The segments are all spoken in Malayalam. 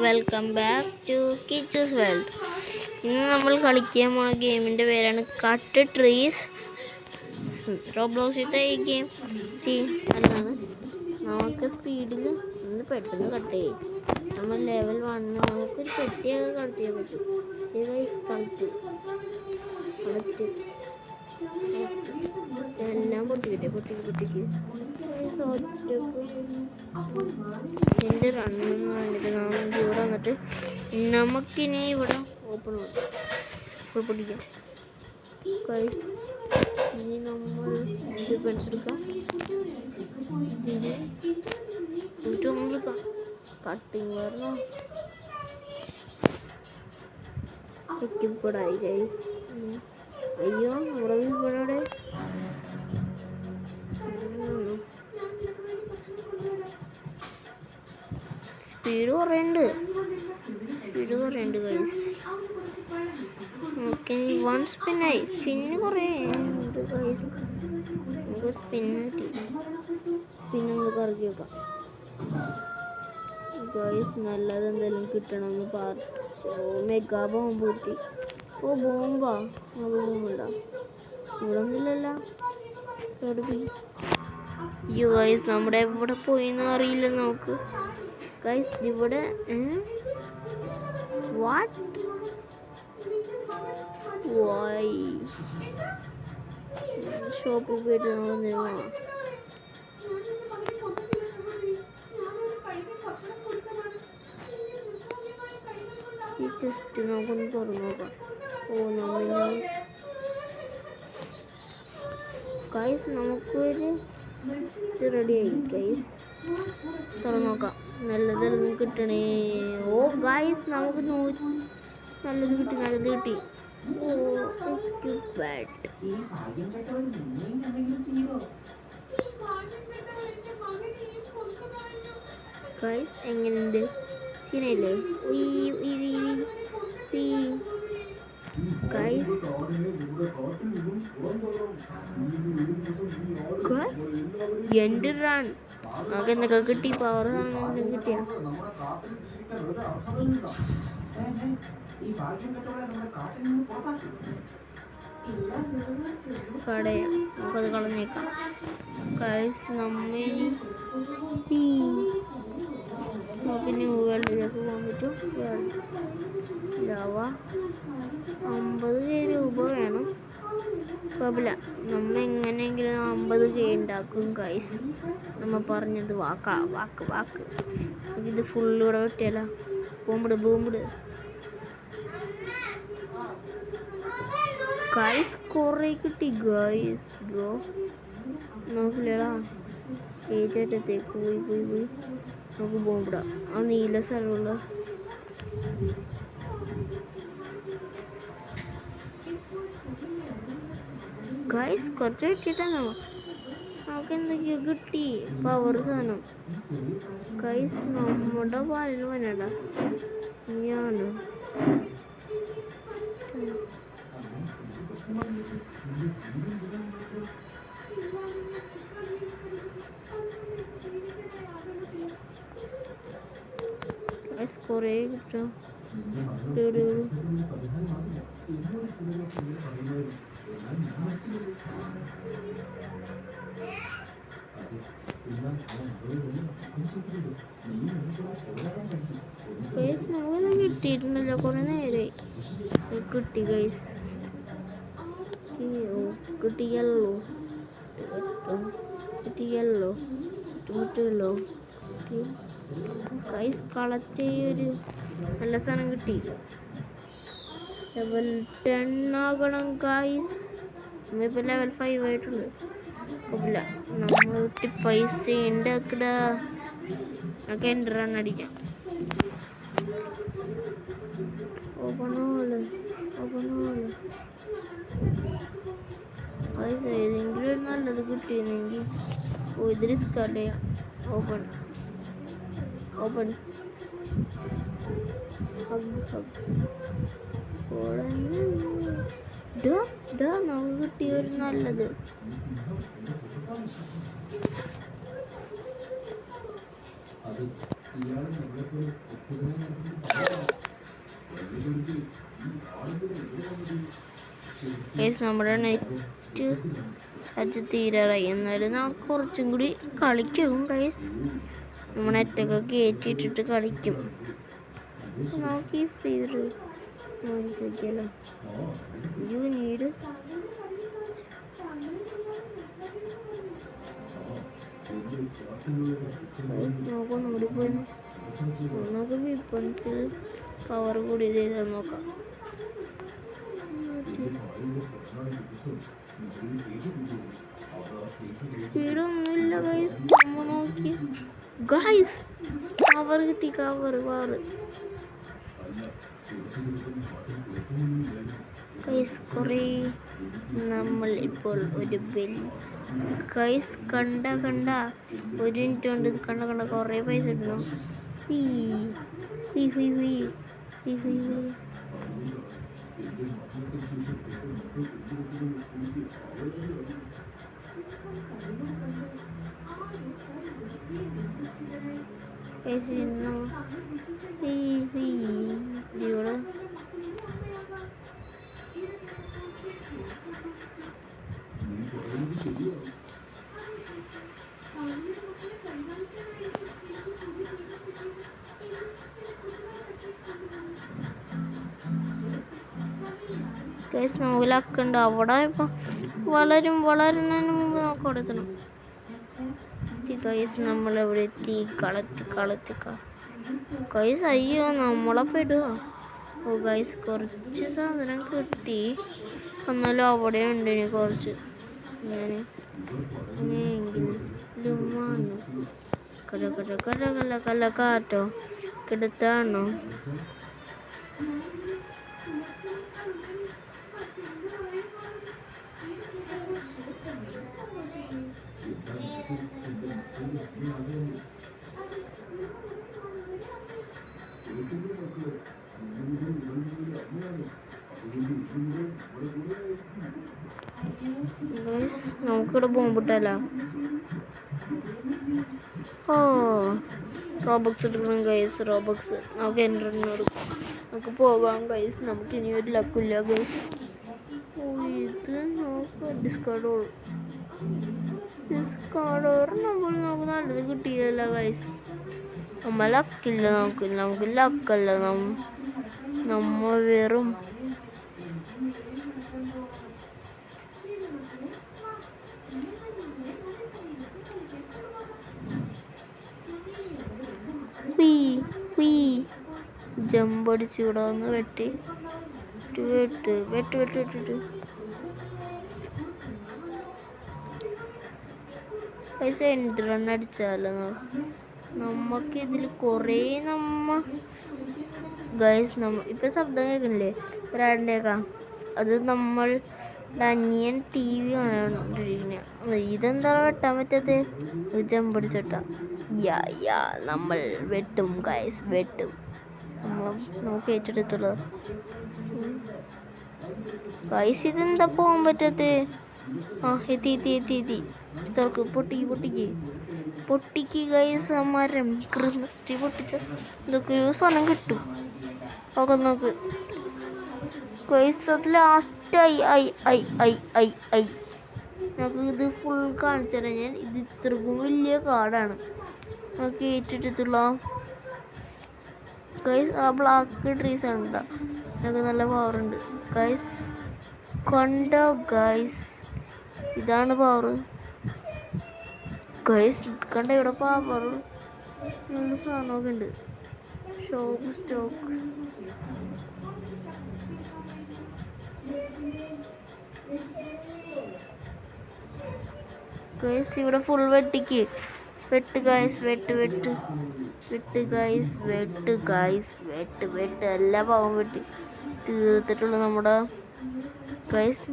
Welcome back to Kichu's world. ഇന്ന് നമ്മൾ കളിക്കാൻ പോണ ഗെയിമിൻ്റെ പേരാണ് കട്ട് ട്രീസ്. റോബ്ലോക്സിലത്തെ ഈ ഗെയിം നല്ലതാണ്. നമുക്ക് സ്പീഡിൽ ഒന്ന് പെട്ടെന്ന് കട്ട് ചെയ്യും. നമ്മൾ ലെവൽ 1 നമുക്കൊരു പെട്ടിയൊക്കെ കളക്ട് ചെയ്യാൻ പറ്റും. എല്ലാം പൊട്ടിക്കിട്ടേ പൊട്ടിക്ക് എൻ്റെ റണ്ണെന്ന് വേണ്ടിയിട്ട് നാം ഇവിടെ വന്നിട്ട് നമുക്കിനി ഇവിടെ ഓപ്പൺ ഫുൾ പൊട്ടിക്കാം. ഇനി നമ്മൾ പെൻസിലെടുക്കാം, കട്ടിങ് വരണം. എത്തിപ്പെടായി ഗൈസ്. അയ്യോ നമ്മുടെ വീട്ടിലൂടെ സ്പീഡ് കുറയുണ്ട് ഗൈസ്. ഓക്കെ, 1 സ്പിന്നായി. സ്പിന്ന് കുറേ ഉണ്ട് ഗൈസ്. നമുക്കൊരു സ്പിന്നൊന്ന് കറക്കി വെക്കാം ഗൈസ്. നല്ലത് എന്തെങ്കിലും കിട്ടണമെന്ന് പറഞ്ഞു. മെഗാ ബോംബ് കിട്ടി. ഓ ബോംബാ, ബോംബുണ്ടോ? ഇവിടെ ഒന്നുമില്ലല്ലോ. എവിടെ പോയി? അയ്യോ ഗൈസ്, നമ്മുടെ എവിടെ പോയിന്ന് അറിയില്ല നമുക്ക് ഗൈസ്. ഇവിടെ വാട്ട് വൈ ഷോപ്പിൽ പോയിട്ട് നമുക്ക് പോകാം. ഈ ചെസ്റ്റ് നമുക്കൊന്ന് തുറന്നു നോക്കാം. ഓ നമ്മൾ ഗൈസ് നമുക്കൊരു റെഡിയായി ഗൈസ്. തുറന്നു നോക്കാം. നല്ലതൊന്നും കിട്ടണേ. ഓ ഗൈസ്, നമുക്ക് നല്ലത് കിട്ടി. ഓ ബാഡ് ഗൈസ്. എങ്ങനെയുണ്ട്? സീനല്ലേ ഗൈസ്. എൻ്റെ റൺ നമുക്ക് എന്തൊക്കെ കിട്ടി? പവർ കിട്ടിയ കടയാ. നമുക്കത് കളഞ്ഞേക്കാം ഗൈസ്. നമുക്ക് ന്യൂ വേൾഡിലേക്ക് പോകാൻ പറ്റും. ലവ 50 രൂപ വേണം. കുഴപ്പമില്ല, നമ്മ എങ്ങനെയെങ്കിലും 50K ഉണ്ടാക്കും ഗൈസ്. നമ്മ പറഞ്ഞത് വാക്ക്. ഇത് ഫുള്ള് ഇവിടെ വെട്ടിയല്ല. ബോംബിട് ഗൈസ്. കുറേ കിട്ടി ഗൈസ്. ബ്രോ നോക്കില്ലടാ. ഏതേറ്റത്തേക്ക് പോയി നമുക്ക് ബോംബിടാം. ആ നീല സ്ഥലമുള്ള ഗൈസ്. കുറച്ച് കിട്ടിയിട്ടാണോ? നമുക്ക് എന്തൊക്കെയോ കിട്ടി. പവർ സാധനം ഗൈസ്. നമ്മുടെ പാലിന് വന്നട ഞാൻ കുറേ കിട്ടും. നമുക്കൊന്നും കിട്ടിയിട്ടുണ്ടല്ലോ. കുറേ നേരെ കിട്ടി ഗൈസ്. കിട്ടിയല്ലോ ഗൈസ്. കളക്ട് ഒരു നല്ല സാധനം കിട്ടി. ലെവൽ 10 ആകണം ഗൈസ്. നമ്മളിപ്പോൾ ലെവൽ 5 ആയിട്ടുണ്ട്. കുഴപ്പമില്ല, നമ്മൾ പൈസ ഉണ്ടാക്കടാ. നമുക്ക് എൻ്റെ റൺ അടിക്കാം. ഓപ്പൺ ഹോള് ഏതെങ്കിലും ഒരു നല്ലത് കിട്ടിയിരുന്നെങ്കിൽ. ഓ ഇത് റിസ്ക് അറിയാം. ഓപ്പൺ നമുക്ക് കിട്ടിയ ഒരു നല്ലത്. ഗൈസ് നമ്മുടെ നെറ്റ് ചാർജ് തീരാറായി. എന്നാലും നമുക്ക് കുറച്ചും കൂടി കളിക്കും ഗൈസ്. നമ്മൾ നെറ്റൊക്കെ കയറ്റിയിട്ടിട്ട് കളിക്കും. നമുക്ക് ഈ ഫ്രീ നോക്കിയാലോ. യു നീഡ് നോക്കൊന്നും കൂടി പോയി നമുക്ക് വിപ്പൺസിൽ പവർ കൂടി ചെയ്താൽ നോക്കാം. സ്പീഡൊന്നുമില്ല ഗൈസ്. നമ്മൾ നോക്കി ഗൈസ് കവർ കിട്ടി. കവർ ഗൈസ് കുറേ നമ്മൾ ഇപ്പോൾ ഒരു ബെൽ ഗൈസ് കണ്ട 1 മിനിറ്റ് കൊണ്ട് കണ്ട കുറേ പൈസ ഇടണം. ഇവിടെ ഗൈസ് നമുക്ക് ലക്കുണ്ട്. അവിടെ ഇപ്പം വളരുന്നതിന് മുമ്പ് നമുക്ക് അവിടെ എത്തണം. ഗൈസ് നമ്മളെവിടെ എത്തി? കളത്തി ഗൈസ് അയ്യോ നമ്മളെ പെടുക. ഓ ഗൈസ് കുറച്ച് സാധനം കിട്ടി. എന്നാലും അവിടെ ഉണ്ട് ഇനി കുറച്ച്. കാറ്റോ കിടത്താണോ? നമുക്കിവിടെ ബോംബിട്ടല്ല. ഓ റോബക്സ് എടുക്കണം ഗൈസ്. റോബക്സ് നമുക്ക് എൻട്രനോട് നമുക്ക് പോകാം ഗൈസ്. നമുക്ക് ഇനി ഒരു ലക്കില്ല ഗൈസ്. ഓ ഇത് നമുക്ക് ഡിസ്കാർഡ് നമ്മൾ നമുക്ക് നല്ലത് കിട്ടിയല്ല ഗൈസ്. ലക്കില്ല. നമുക്ക് ലക്കല്ല. നമ്മ വെറും ജമ്പടിച്ച് ഇവിടെ വന്ന് വെട്ടി പൈസ എൻട്രൺ അടിച്ചാലോ. നമുക്ക് ഇതിൽ കുറേ ഗൈസ് ഇപ്പം ശബ്ദം കേൾക്കണില്ലേ? ഒരാളുടെയൊക്കെ അത് നമ്മൾ അനിയൻ TV കാണാണ്ടിരിക്കുന്ന. ഇതെന്താ വെട്ടാൻ പറ്റാത്ത? ജമ്പടിച്ചോട്ടാ. നമ്മൾ വെട്ടും ഗൈസ്. നമുക്ക് ഏറ്റെടുത്തുള്ളൂ ഗൈസ്. ഇതെന്താ പോകാൻ പറ്റാത്ത? എത്തി തുറക്ക്. പൊട്ടിക്ക് ഗൈസ്. മരം പൊട്ടിച്ച എന്തൊക്കെയോ സാധനം കിട്ടും. ഒക്കെ നോക്ക് ഗൈസ്. അത് ലാസ്റ്റ് ഐ നമുക്ക് ഇത് ഫുൾ കാണിച്ചു തരാം ഞാൻ. ഇത് ഇത്രക്കും വലിയ കാടാണ്. നമുക്ക് ഏറ്റെടുത്തുള്ള ഗൈസ്. ആ ബ്ലാക്ക് ട്രീസ് ആണ് കേട്ടോ. നമുക്ക് നല്ല പവറുണ്ട് ഗൈസ്. കണ്ടോ ഗൈസ്? ഇതാണ് പവർ ഗൈസ്. കണ്ട ഇവിടെ പവർ സാധനമൊക്കെ ഉണ്ട്. Stock guys. ഇവിടെ ഫുൾ വെട്ട് ഗൈസ്. എല്ലാ പാവം വെട്ടി തീർത്തിട്ടുള്ളൂ നമ്മുടെ ഗൈസ്.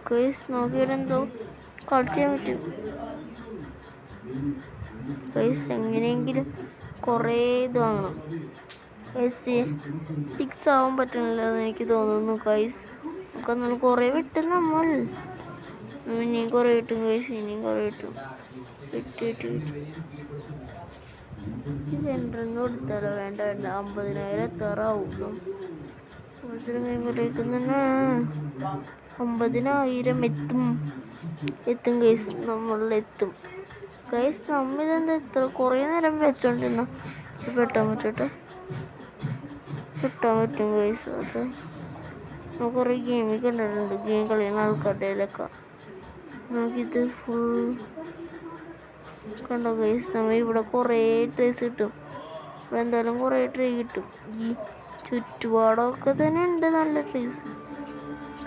ഗൈസ് നോക്കിയിടെന്തോ കളക്ട് ചെയ്യാൻ പറ്റും ഗൈസ്. എങ്ങനെയെങ്കിലും കുറേ ഇത് വാങ്ങണം ഗൈസ്. 6 ആവാൻ പറ്റണില്ല എന്ന് എനിക്ക് തോന്നുന്നു ഗൈസ്. നമുക്ക് എന്നാലും കുറേ വിട്ടും നമ്മൾ ഇനിയും കുറേ കിട്ടും ഗൈസ്. ഇനിയും കുറേ കിട്ടും. വിട്ട് ഇത് എൻട്രന് കൊടുത്താലോ? വേണ്ട 50,000 എത്താറാവുള്ളൂ. 50,000 തന്നെ 50,000 എത്തും ഗൈസ്. നമ്മളിലെത്തും ഗൈസ്. നമ്മിതെന്താ എത്ര കുറേ നേരം വെച്ചോണ്ടിരുന്ന പെട്ടാൻ പറ്റും ഗൈസ്. അത് നമുക്ക് കുറേ ഗെയിമിൽ കണ്ടിട്ടുണ്ട്, ഗെയിം കളിക്കുന്ന ആൾക്കാരുടെയിലൊക്കെ. നമുക്കിത് ഫുൾ കണ്ടോ ഗൈസ്. നമ്മൾ ഇവിടെ കുറേ ട്രീസ് കിട്ടും. ഇവിടെ എന്തായാലും കുറേ ട്രീ കിട്ടും. ഈ ചുറ്റുപാടൊക്കെ തന്നെ ഉണ്ട് നല്ല ട്രീസ്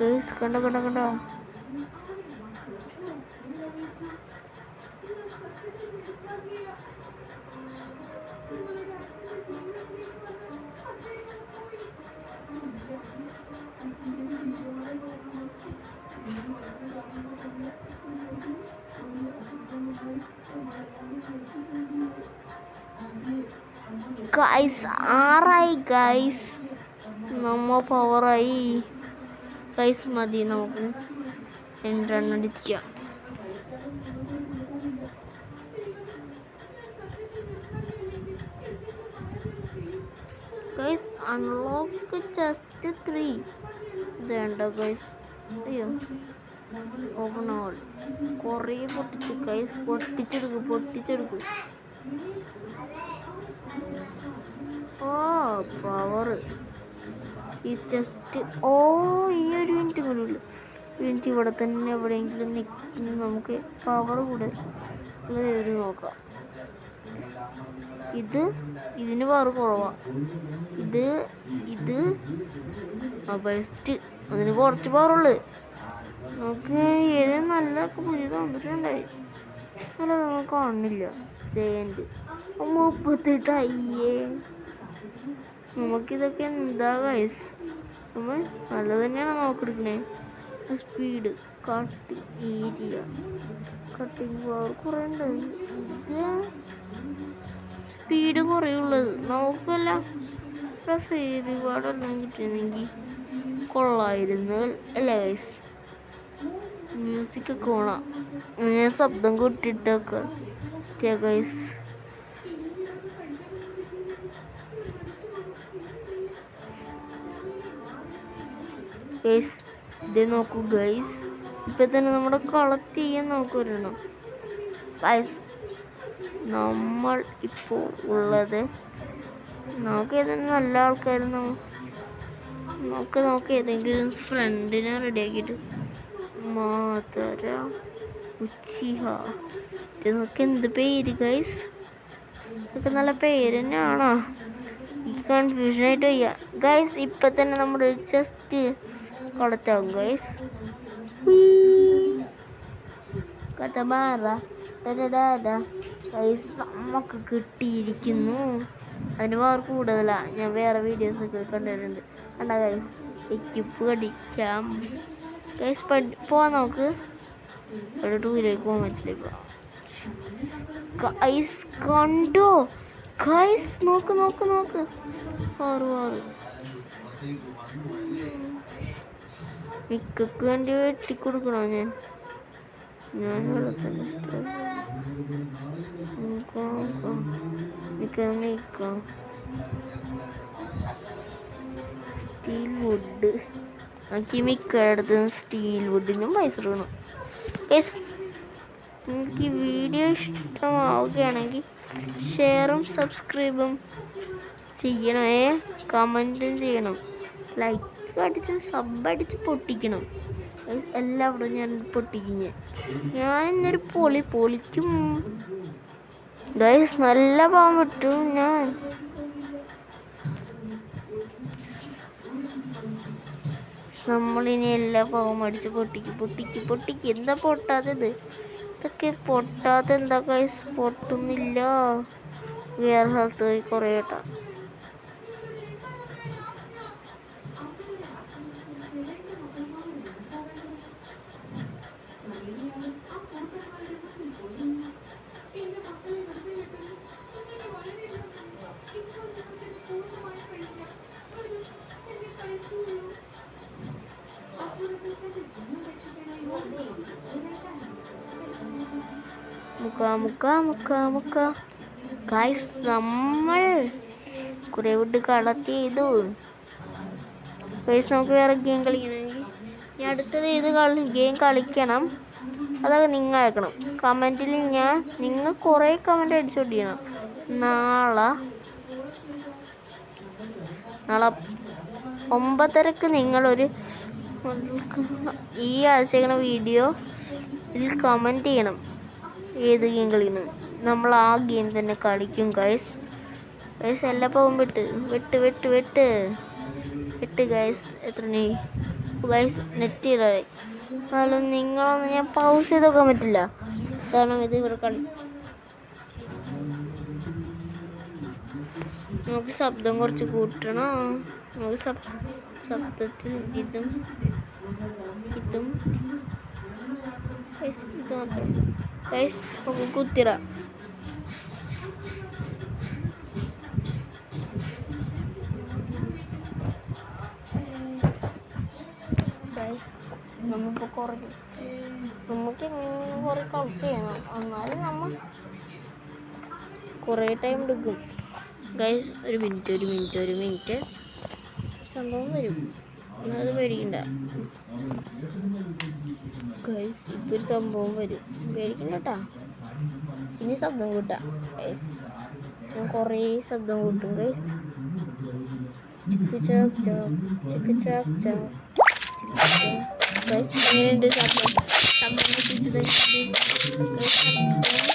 ഗൈസ്. കണ്ടോ ഗൈസ്. 6 ഗൈസ്. നമ്മ പവറായി ഗൈസ്. മതി നമുക്ക് അടിക്കാം ഗൈസ്. അൺലോക്ക് ജസ്റ്റ് 3 വേണ്ട ഗൈസ്. അയ്യോ ഓപ്പൺ ആൾ കുറേ പൊട്ടിച്ചു ഗൈസ്. പൊട്ടിച്ചെടുക്കും. ഓ പവർ ഈ ചെസ്റ്റ്. ഓ ഈ ഒരു മിനിറ്റ് ഇവിടെ തന്നെ എവിടെയെങ്കിലും നിൽക്കുന്നു. നമുക്ക് പവർ കൂടെ കയറി നോക്കാം. ഇതിന് പവർ കുറവാണ്. ഇത് ബെസ്റ്റ്. അതിന് കുറച്ച് പവറുള്ളു. നമുക്ക് ഏത് നല്ല പുതിയ തന്നിട്ടുണ്ടായി. അല്ല നമുക്ക് കാണുന്നില്ല. സെക്കൻഡ് 38 അയ്യേ. നമുക്കിതൊക്കെ എന്താ ഗൈസ്. നമ്മൾ നല്ലത് തന്നെയാണ് നോക്കിയെടുക്കണേ. സ്പീഡ് കട്ടിങ് പവർ കുറേ ഉണ്ട്. ഇത് സ്പീഡ് കുറയുള്ളത് നമുക്കല്ല. ഒരുപാടെല്ലാം കിട്ടിയിരുന്നെങ്കിൽ കൊള്ളായിരുന്നു അല്ലേ ഗൈസ്. മ്യൂസിക്കൊക്കെ വേണം. ഞാൻ ശബ്ദം കൂട്ടിയിട്ടൊക്കെ ഗൈസ്. ഇത് നോക്കൂ ഗൈസ്. ഇപ്പൊ തന്നെ നമ്മുടെ കളക്ട് ചെയ്യാൻ നോക്കുവരണം ഗൈസ്. നമ്മൾ ഇപ്പോൾ ഉള്ളത് നമുക്ക് ഏതെങ്കിലും നല്ല ആൾക്കാർ നമുക്ക് ഏതെങ്കിലും ഫ്രണ്ടിനെ റെഡിയാക്കിയിട്ട് മാതര ഉച്ചിഹ. ഇതൊക്കെ എന്ത് പേര് ഗൈസ്. ഇതൊക്കെ നല്ല പേര് തന്നെയാണോ? ഈ കൺഫ്യൂഷനായിട്ട് വയ്യ ഗൈസ്. ഇപ്പൊ തന്നെ നമ്മുടെ ജസ്റ്റ് കളക്ട് ആവും ഗൈസ്. ഗൈസ് നമുക്ക് കിട്ടിയിരിക്കുന്നു. അതിന് പവർ കൂടുതലാണ്. ഞാൻ വേറെ വീഡിയോസൊക്കെ കണ്ടിട്ടുണ്ട്. കണ്ടാ ഗൈസ്. Equip കടിക്കാം guys. പോവാൻ നോക്ക്. ഒരു 2 പോകാൻ പറ്റില്ല ഗൈസ്. കണ്ടോ ഗൈസ്. നോക്ക് പവർ മിക്കക്ക് വേണ്ടി വെട്ടിക്കൊടുക്കണോ? ഞാൻ ഇവിടെ തന്നെ നീക്കാം. സ്റ്റീൽ വുഡ് എനിക്ക് മിക്കയിടത്ത് സ്റ്റീൽ വുഡിനും പൈസ കൊടുക്കണം. എനിക്ക് വീഡിയോ ഇഷ്ടമാവുകയാണെങ്കിൽ ഷെയറും സബ്സ്ക്രൈബും ചെയ്യണേ. കമൻറ്റും ചെയ്യണം. ലൈക്ക് അടിച്ച് സബ് അടിച്ച് പൊട്ടിക്കണം. എല്ലാവരും ഞാൻ പൊട്ടിക്കും. ഞാൻ ഇന്നൊരു പൊളിക്കും ഗൈസ്. നല്ല പാവം പറ്റും. നമ്മളിനി എല്ലാ പാവം അടിച്ച് പൊട്ടിക്ക്. എന്താ പൊട്ടാത്തത്? ഇതൊക്കെ പൊട്ടാത്ത എന്താ ഗൈസ്? പൊട്ടുന്നില്ല. വേറെ സ്ഥലത്ത് പോയി കുറേ കേട്ടാ. മുക്ക ഗൈസ്, നമ്മൾ കുറെ വിട്ട് കളക്ട് ചെയ്തു ഗൈസ്. നമുക്ക് വേറെ ഗെയിം കളിക്കണമെങ്കിൽ ഞാൻ അടുത്തത് ഏത് ഗെയിം കളിക്കണം അതൊക്കെ നിങ്ങൾ അയക്കണം കമൻറ്റിൽ. നിങ്ങൾ കുറേ കമൻറ്റ് അടിച്ചുകൊണ്ടിരിക്കണം. നാളെ 9:30 നിങ്ങളൊരു ഈ ആഴ്ചയുടെ വീഡിയോ ഇതിൽ കമൻറ്റ് ചെയ്യണം ഏത് ഗെയിം കളിക്കണം. നമ്മൾ ആ ഗെയിം തന്നെ കളിക്കും ഗൈസ്. എല്ലാം പോകും വെട്ട് ഗൈസ്. എത്ര ഗൈസ് നെറ്റ് ഇടായി എന്നാലും നിങ്ങളൊന്നും ഞാൻ പൗസ് ചെയ്ത് നോക്കാൻ പറ്റില്ല. കാരണം ഇത് ഇവിടെ നമുക്ക് ശബ്ദം കുറച്ച് കൂട്ടണം. നമുക്ക് ശബ്ദത്തിൽ ഇതും ഇത് മാത്രം ഗൈസ്. നമുക്ക് കുത്തിറ നമ്മളിപ്പോൾ കുറഞ്ഞു. നമുക്ക് എങ്ങനെ കുറേ കളിച്ച് ചെയ്യണം. എന്നാലും നമ്മൾ കുറേ ടൈം എടുക്കും ഗൈസ്. ഒരു മിനിറ്റ് സംഭവം വരും. അത് പേടിക്കണ്ട ഗൈസ്. ഇപ്പോൾ ഒരു സംഭവം വരും, പേടിക്കണ്ട കേട്ടോ. ഇനി ശബ്ദം കൂട്ടാം ഗൈസ്. ഞാൻ കുറേ ശബ്ദം കൂട്ടും ഗൈസ്. എങ്ങനെയുണ്ട് ശബ്ദം?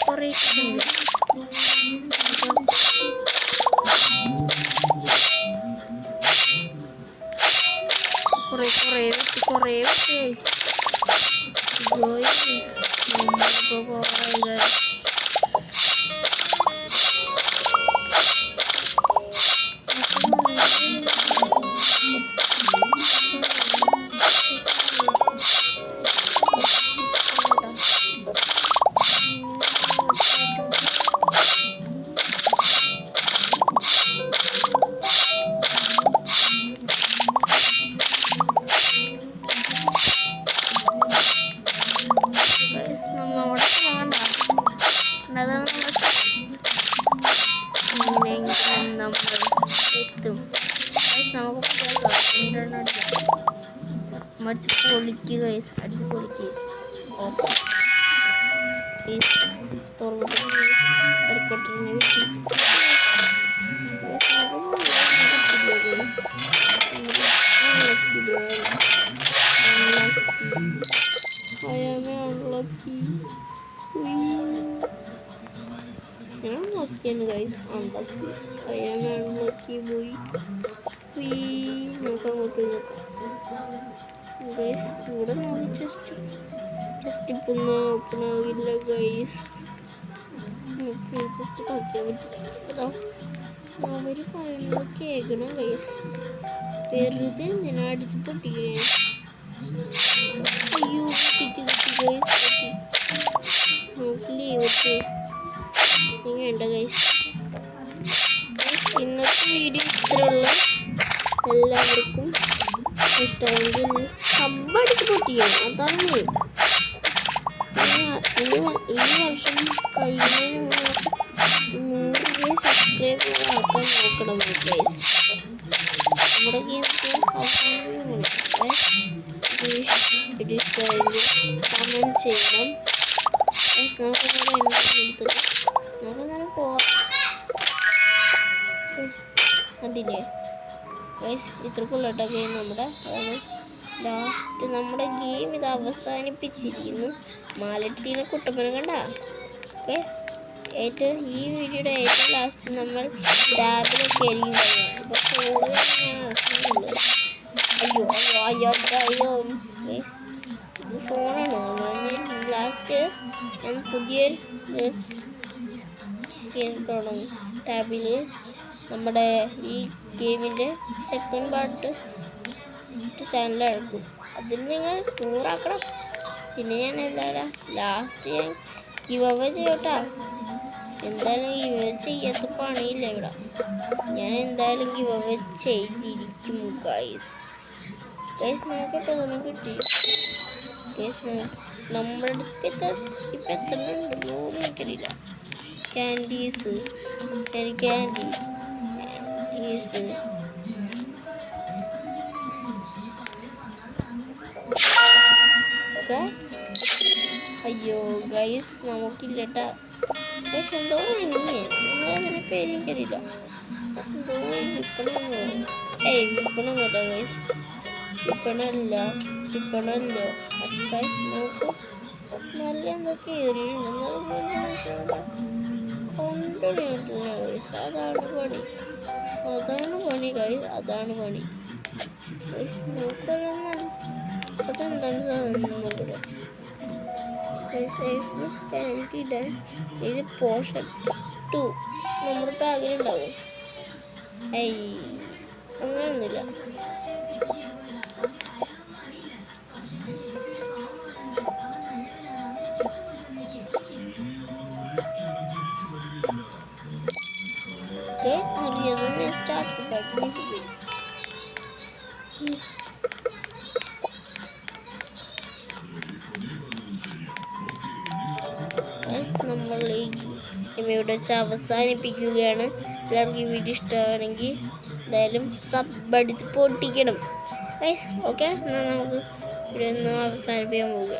കുറേ അടിച്ച് പൊളിക്കുക അടിച്ച് പൊളിക്കുക. ഓക്കെ ഞാൻ നോക്കിയാണ് guys. Unlucky I am unlucky boy. നമുക്ക് അങ്ങോട്ട് നോക്കാം ഗൈസ്. ഇവിടെ നോക്കി ജസ്റ്റ് ഇപ്പം ഓപ്പൺ ആകില്ല ഗൈസ്. ജസ്റ്റ് കളിക്കാൻ പറ്റില്ല. അവർ പറയുന്നത് കേൾക്കണം ഗൈസ്. വെറുതെ എന്തിനാ അടിച്ച് പൊട്ടിക്കണേ? അയ്യോ കിട്ടി ഗൈസ്. നമുക്ക് ലീവ് വേണ്ട ഗൈസ്. ഇന്നത്തെ വീഡിയോ ഇത്രയുള്ള. എല്ലാവർക്കും ഇഷ്ടമെങ്കിൽ സബ്ബടിച്ച് പൊട്ടിക്കണം. അതാണ് ഈ വർഷം കഴിയുന്നതിന് മുമ്പ് 100 സബ്സ്ക്രൈബർ ആക്കാൻ നോക്കണം ഗൈസ്. നമ്മുടെ ഗെയിംസ് കമൻറ്റ് ചെയ്യണം. നമുക്കെന്നാലും പോവാം. അതില്ലേ ഗൈസ് ഇത്രക്കുള്ള ഗെയിം നമ്മുടെ. അതാണ് ലാസ്റ്റ് നമ്മുടെ ഗെയിം ഇത് അവസാനിപ്പിച്ചിരിക്കുന്നു. മാലട്ടീനെ കുട്ടപ്പനം കണ്ട ഗൈസ്. ഈ വീഡിയോയുടെ ഏറ്റവും ലാസ്റ്റ് നമ്മൾ ടാബിലൊക്കെ ആയിരിക്കും കഴിയുക. ഇപ്പോൾ അയ്യോ ഗൈസ് ഇത് ഫോണാണ്. ലാസ്റ്റ് ഞാൻ പുതിയൊരു ഗെയിം തുടങ്ങും ടാബിൽ. നമ്മുടെ ഈ ഗെയിമിൻ്റെ സെക്കൻഡ് പാർട്ട് ചാനലിറക്കും. അതിൽ നിങ്ങൾ 100 ആക്കണം. പിന്നെ ഞാൻ എന്തായാലും ലാസ്റ്റ് ഞാൻ ഗിവ് അവേ ചെയ്യട്ടാ. എന്തായാലും ഗിവ് അവേ ചെയ്യാത്ത പണിയില്ല ഇവിടെ. ഞാൻ എന്തായാലും ഗിവ് അവേ ചെയ്തിരിക്കും ഗൈസ്. നോക്കട്ടെ, ഒന്നും കിട്ടി ഗൈസ്. നമ്മുടെ ഇപ്പം എത്ര ഉണ്ടെന്ന് പോലും എനിക്കറിയില്ല. ക്യാൻഡീസ് ക്യാൻഡീസ് അയ്യോ ഗൈസ് നമുക്കില്ലട്ടാ. ഗൈസ് എന്തോ നിങ്ങളതിനെ പേര് എനിക്കറിയില്ല. എന്തോ വിൽപ്പണ വിൽപ്പണൊന്നുമല്ല ഗൈസ്, വിൽപ്പണല്ല ഗൈസ്. നോക്കൂ നല്ല എന്തോ കയറിയിട്ടുണ്ട് കൊണ്ടുവന്നിട്ടില്ല ഗൈസ്. അതാണ് പണി ഗൈസ്, അതാണ് പണി ഗൈസ്. നോക്കലെന്നാൽ അതെന്താണ് സാധനം ഇത് പോർഷൻ 2 നമ്മുടെ ബാഗിലുണ്ടാവും. അങ്ങനെയൊന്നുമില്ല. അറിയാതെ സ്റ്റാർട്ട് ബാക്ക് നമ്മൾ ഈ ഇവിടെ വെച്ച് അവസാനിപ്പിക്കുകയാണ്. എല്ലാവർക്കും ഈ വീഡിയോ ഇഷ്ടമാണെങ്കിൽ എന്തായാലും സബ് അടിച്ച് പൊട്ടിക്കണം ഗൈസ്. ഓക്കെ, എന്നാൽ നമുക്ക് ഇവിടെ നിന്ന് അവസാനിപ്പിക്കാൻ പോവുക.